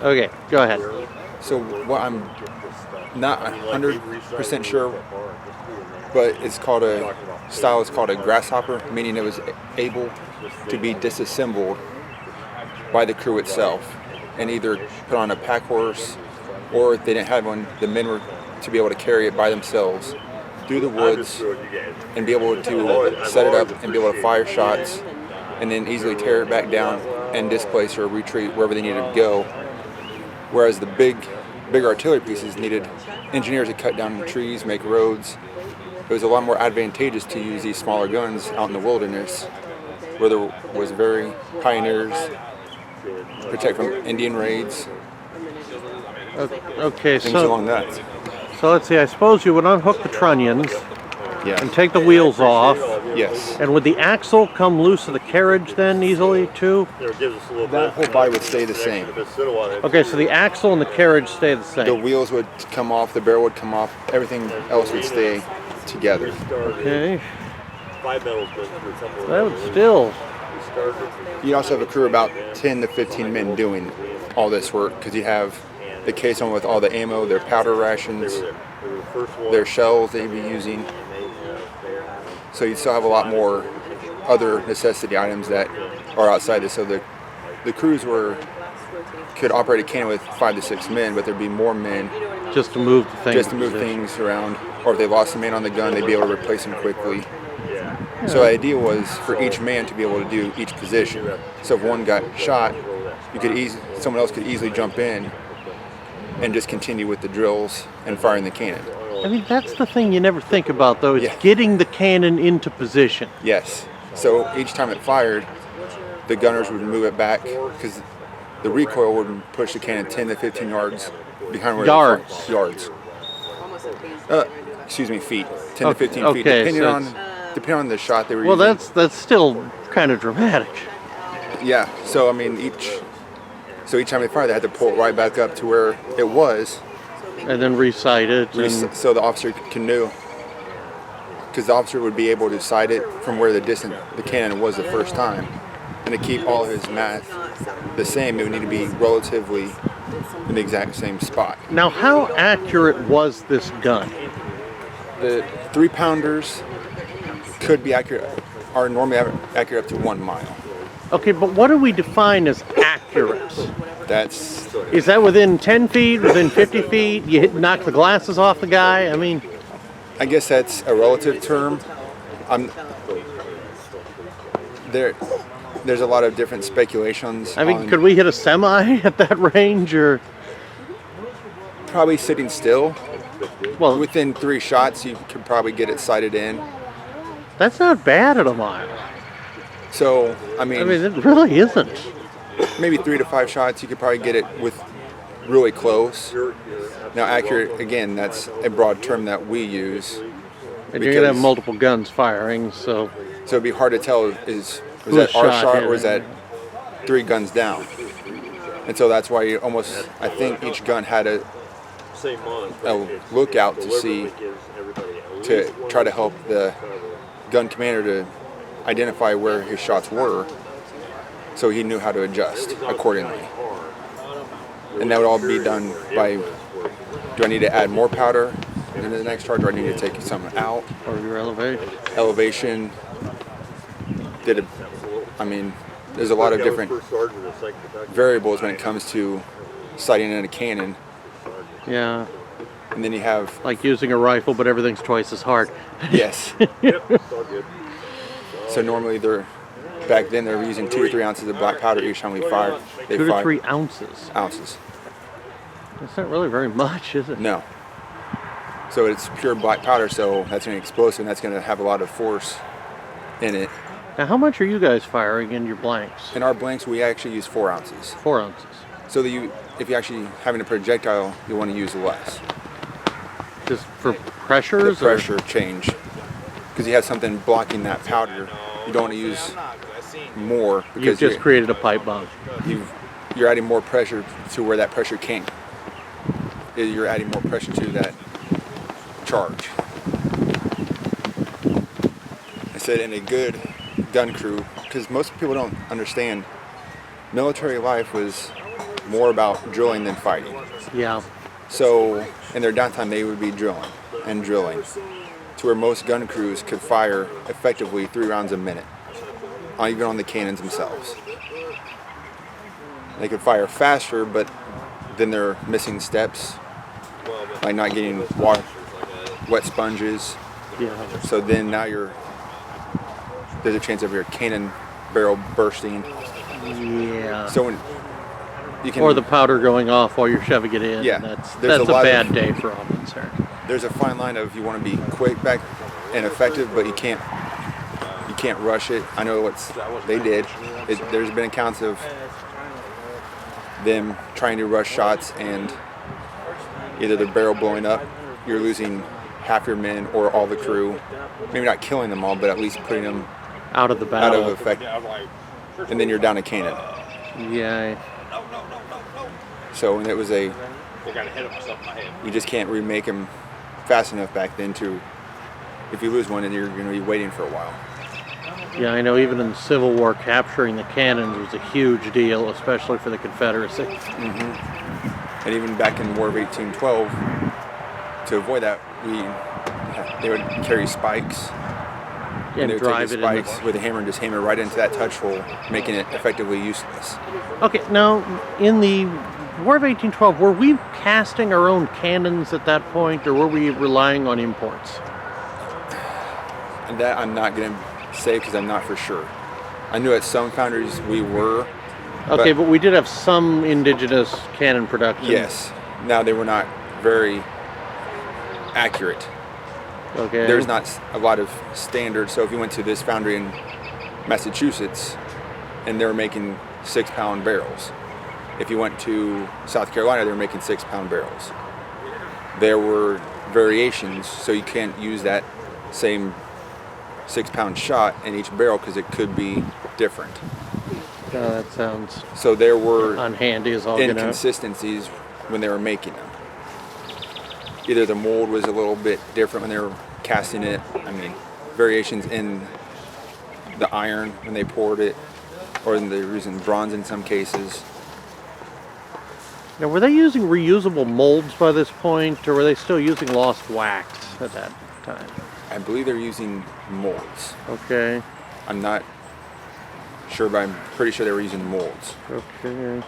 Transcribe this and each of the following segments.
Okay, go ahead. So what I'm not 100% sure, but it's called a style is called a grasshopper, meaning it was able to be disassembled by the crew itself and either put on a pack horse, or if they didn't have one, the men were to be able to carry it by themselves through the woods and be able to set it up and be able to fire shots and then easily tear it back down and displace or retreat wherever they needed to go. Whereas the big artillery pieces needed engineers to cut down trees, make roads. It was a lot more advantageous to use these smaller guns out in the wilderness, where there was very pioneers, protect from Indian raids, Okay, things along that. so let's see. I suppose you would unhook the trunnions Yeah. and take the wheels off. Yes. And would the axle come loose of the carriage then easily too? That whole body would stay the same. Okay, so the axle and the carriage stay the The same. wheels would come off, the barrel would come off, everything else would stay together. Okay. That would still. You also have a crew of about 10 to 15 men doing all this work, because you have the caisson with all the ammo, their powder rations, their shells they'd be using. So you still have a lot more other necessity items that are outside this. So the crews could operate a cannon with 5 to 6 men, but there'd be more men Just to move the thing. just to move things around. Or if they lost a man on the gun, they'd be able to replace him quickly. So the idea was for each man to be able to do each position. So if one got shot, someone else could easily jump in and just continue with the drills and firing the cannon. I mean, that's the thing you never think about, though, is Yeah. getting the cannon into position. Yes. So each time it fired, the gunners would move it back, because the recoil would push the cannon 10 to 15 yards behind where Yards. yards. Excuse me, feet. 10 to 15 feet, okay, depending so on the shot they were Well, using. that's still kind of dramatic. Yeah. So I mean, each time they fired, they had to pull it right back up to where it was, And then recite it. And, so the officer can know, because the officer would be able to sight it from where the cannon was the first time, and to keep all his math the same, it would need to be relatively in the exact same spot. now, how accurate was this gun? The 3-pounders could be accurate, are normally accurate up to 1 mile. Okay, but what do we define as accurate? That's Is that within 10 feet, within 50 feet? Knock the glasses off the guy? I mean, I guess that's a relative term. There's a lot of different speculations. could we hit a semi at that range, or? Probably sitting still. Well, Within 3 shots, you could probably get it sighted in. that's not bad at a mile. So, I mean, it really isn't. maybe 3 to 5 shots, you could probably get it with really close. Now, accurate, again, that's a broad term that we use. And you're gonna have because- multiple guns firing, so So it'd be hard to tell, was Whose that our shot shot hit or was it? that 3 guns down? And so that's why I think each gun had a lookout to see, to try to help the gun commander to identify where his shots were, so he knew how to adjust accordingly. And that would all be done by, do I need to add more powder in the next charge, or do I need to take some out? or your elevation. Elevation, there's a lot of different variables when it comes to sighting in a cannon. Yeah, And then you have, like using a rifle, but everything's twice as hard. yes. So normally back then they were using 2 to 3 ounces of black powder each time we fired. 2 to 3 ounces. ounces. That's not really very much, is it? No. So it's pure black powder, so that's an explosive, and that's going to have a lot of force in it. Now, how much are you guys firing in your blanks? In our blanks, we actually use 4 ounces. 4 ounces. So that if you're actually having a projectile, you want to use less. Just for The pressures? or- pressure change. Because you have something blocking that powder. You don't want to use more, You've because just created a pipe bomb. you're adding more pressure to where that pressure can't. You're adding more pressure to that charge. I said in a good gun crew, because most people don't understand, military life was more about drilling than fighting. Yeah. So in their downtime, they would be drilling and drilling, to where most gun crews could fire effectively 3 rounds a minute, even on the cannons themselves. They could fire faster, but then they're missing steps, like not getting wet sponges. Yeah. So then now there's a chance of your cannon barrel bursting. Yeah. So when you can, Or the powder going off while you're shoving it in. Yeah, That's there's a a lot bad of- day for officer. there's a fine line of you want to be quick back and effective, but you can't rush it. I know what they did. There's been accounts of them trying to rush shots and either the barrel blowing up, you're losing half your men or all the crew. Maybe not killing them all, but at least putting them Out of the out battle. of effect. And then you're down a cannon. Yeah. So when it was you just can't remake them fast enough back then to, if you lose one, then you're going to be waiting for a while. Yeah, I know even in the Civil War, capturing the cannons was a huge deal, especially for the Confederacy. And even back in War of 1812, to avoid that, they would carry spikes. And they would drive take it the in spikes with a hammer and just hammer right into that touch hole, making it effectively useless. Okay, now in the War of 1812, were we casting our own cannons at that point, or were we relying on imports? And that I'm not going to say because I'm not for sure. I knew at some foundries we were. Okay, but we did have some indigenous cannon production. Yes. Now they were not very accurate. Okay. There's not a lot of standards. So if you went to this foundry in Massachusetts and they were making 6-pound barrels. If you went to South Carolina, they were making 6-pound barrels. There were variations, so you can't use that same 6-pound shot in each barrel because it could be different. Oh, that sounds So there were unhandy as all get out. inconsistencies when they were making them. Either the mold was a little bit different when they were casting it. I mean, variations in the iron when they poured it, or they were using bronze in some cases. Now, were they using reusable molds by this point, or were they still using lost wax at that time? I believe they're using molds. Okay. I'm not sure, but I'm pretty sure they were using molds. Okay.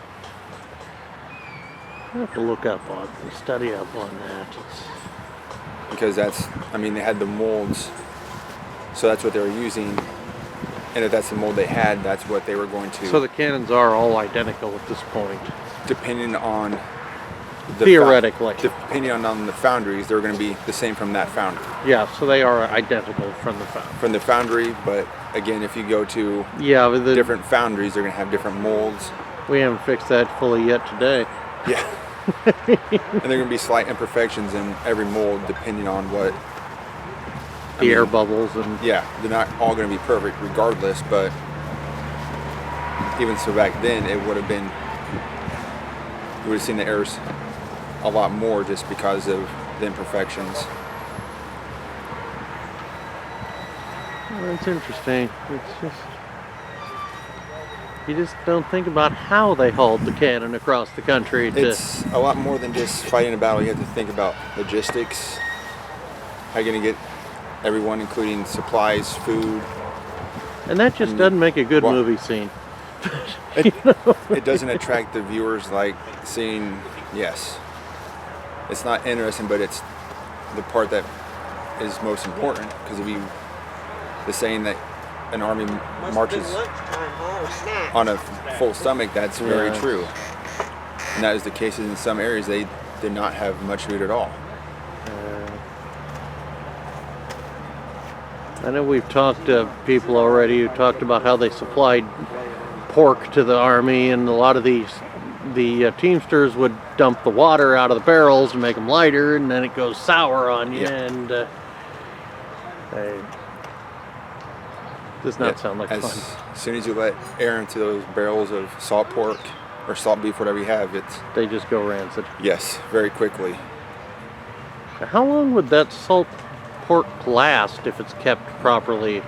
I have to look up on, study up on that. Because they had the molds, so that's what they were using. And if that's the mold they had, that's what they were going to. So the cannons are all identical at this point. Depending on the Theoretically. depending on the foundries, they're going to be the same from that foundry. Yeah, so they are identical from the foundry. From the foundry, but again, if you go to Yeah, but different foundries, they're going to have different molds. we haven't fixed that fully yet today. Yeah. And there are going to be slight imperfections in every mold depending on what. The air bubbles and Yeah, they're not all going to be perfect regardless, but even so back then, it would have been. You would have seen the errors a lot more just because of the imperfections. well, that's interesting. It's just you just don't think about how they hauled the cannon across the country to. It's a lot more than just fighting a battle. You have to think about logistics. How you're going to get everyone, including supplies, food. And that just doesn't make a good Well- movie scene. It doesn't attract the viewers like seeing, yes. It's not interesting, but it's the part that is most important, because if you, the saying that an army marches on a full stomach, that's very Yeah. true. And that is the case in some areas. They did not have much food at all. I know we've talked to people already who talked about how they supplied pork to the army, and a lot of the teamsters would dump the water out of the barrels to make them lighter, and then it goes sour on you. Yeah. And does not sound like fun. As soon as you let air into those barrels of salt pork or salt beef, whatever you have, They just go rancid. yes, very quickly. How long would that salt pork last if it's kept properly?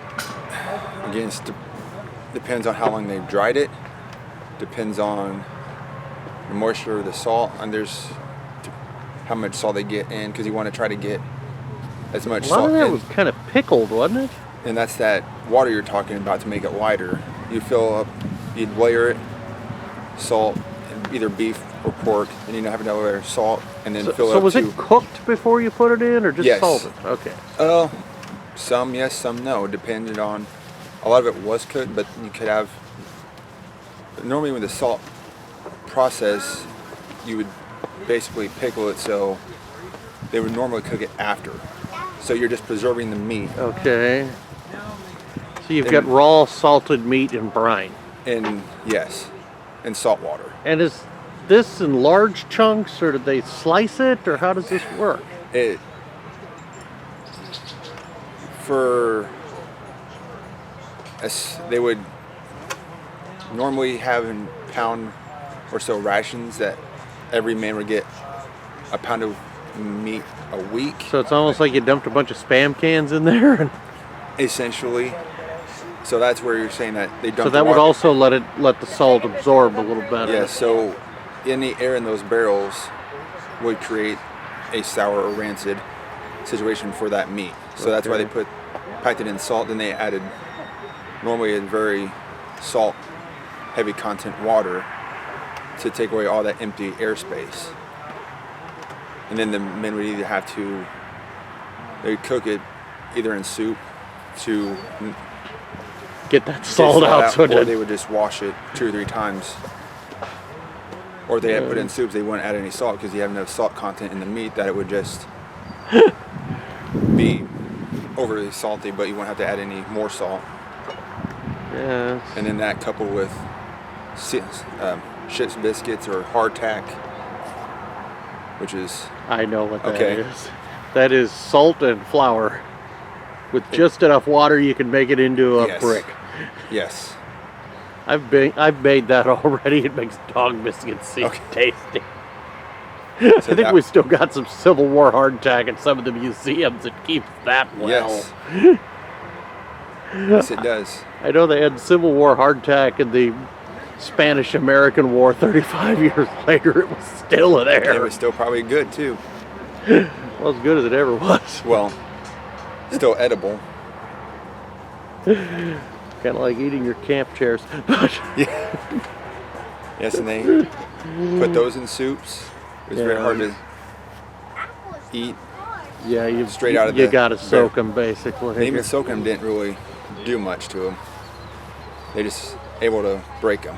Again, depends on how long they've dried it. Depends on the moisture of the salt, and there's how much salt they get in, because you want to try to get as much A lot salt of that in. was kind of pickled, wasn't it? And that's that water you're talking about to make it lighter. You fill up, you'd layer it, salt, either beef or pork, and you have another layer of salt, and then fill it So up was to. it cooked before you put it in, or just Yes. salted? Okay. Some yes, some no. It depended on. A lot of it was cooked, but you could have. Normally, with the salt process, you would basically pickle it, so they would normally cook it after. So you're just preserving the meat. Okay. So you've And- got raw salted meat in brine. And yes, in salt water. And is this in large chunks, or do they slice it, or how does this work? It for they would normally have in pound or so rations that every man would get a pound of meat a week, So it's almost like you dumped a bunch of Spam cans in there, and essentially. So that's where you're saying that they dump. so that would also let the salt absorb a little better. Yeah. So any air in those barrels would create a sour or rancid situation for that meat. So that's why they packed it in salt. Then they added normally a very salt heavy content water to take away all that empty airspace. And then the men would either have to, they'd cook it either in soup to Get that salt out, so or they that would just wash it 2 or 3 times. Or if they had put it in soups, they wouldn't add any salt because you have enough salt content in the meat that it would just be overly salty, but you won't have to add any more salt. yeah. And then that coupled with ship's biscuits or hardtack, which is I know what that Okay. is. That is salt and flour. With just enough water, you can make it into a Yes. brick. yes. I've made that already. It makes dog biscuits seem Okay. tasty. So I think that- we still got some Civil War hardtack in some of the museums that keeps that well. Yes. Yes, it does. I know they had Civil War hardtack in the Spanish-American War 35 years later. It was still It there. was still probably good too. Well, as good as it ever was. Well, still edible. Kind of like eating your camp chairs. But Yes, and they put those in soups. It was very hard to eat. yeah, you Straight out of you the got to soak barrel. them basically. And even soaking them didn't really do much to them. They just able to break them.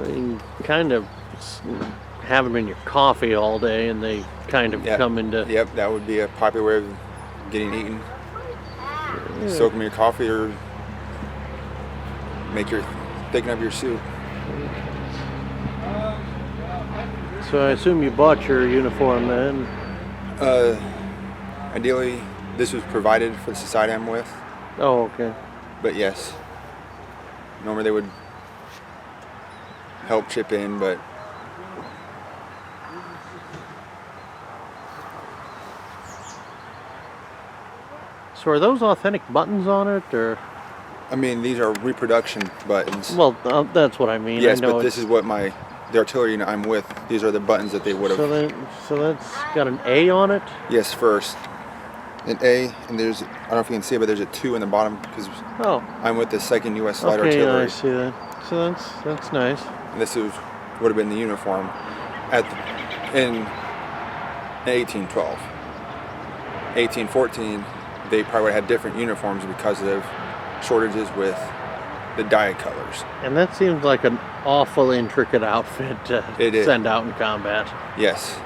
You kind of have them in your coffee all day, and they kind of Yep. come into. Yep, that would be a popular way of getting eaten. Soak them in your coffee or thicken up your soup. So I assume you bought your uniform then. Ideally, this was provided for the society I'm with, Oh, okay. but yes, normally they would help chip in, but So are those authentic buttons on it, or? I mean, these are reproduction buttons. Well, that's what I mean. Yes, I know but this is what the artillery unit I'm with, these are the buttons that they would have. So that's got an A on it. Yes, first. An A, and there's, I don't know if you can see it, but there's a 2 in the bottom because Oh, I'm with the 2nd U.S. Light okay, Artillery. I see that. So that's nice. And this would have been the uniform in 1812. 1814, they probably would have had different uniforms because of shortages with the dye colors. And that seems like an awful intricate outfit to It is. send out in combat. Yes.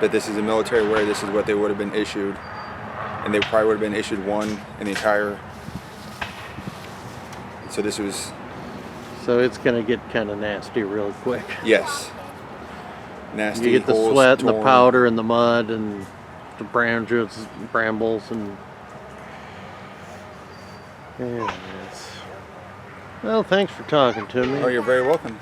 But this is a military wear, this is what they would have been issued. And they probably would have been issued one in the entire. So this was, So it's gonna get kind of nasty real quick. yes. Nasty. You get the holes, sweat and the torn. powder and the mud and the brambles and. Yeah, yes. Well, thanks for talking to me. Oh, you're very welcome.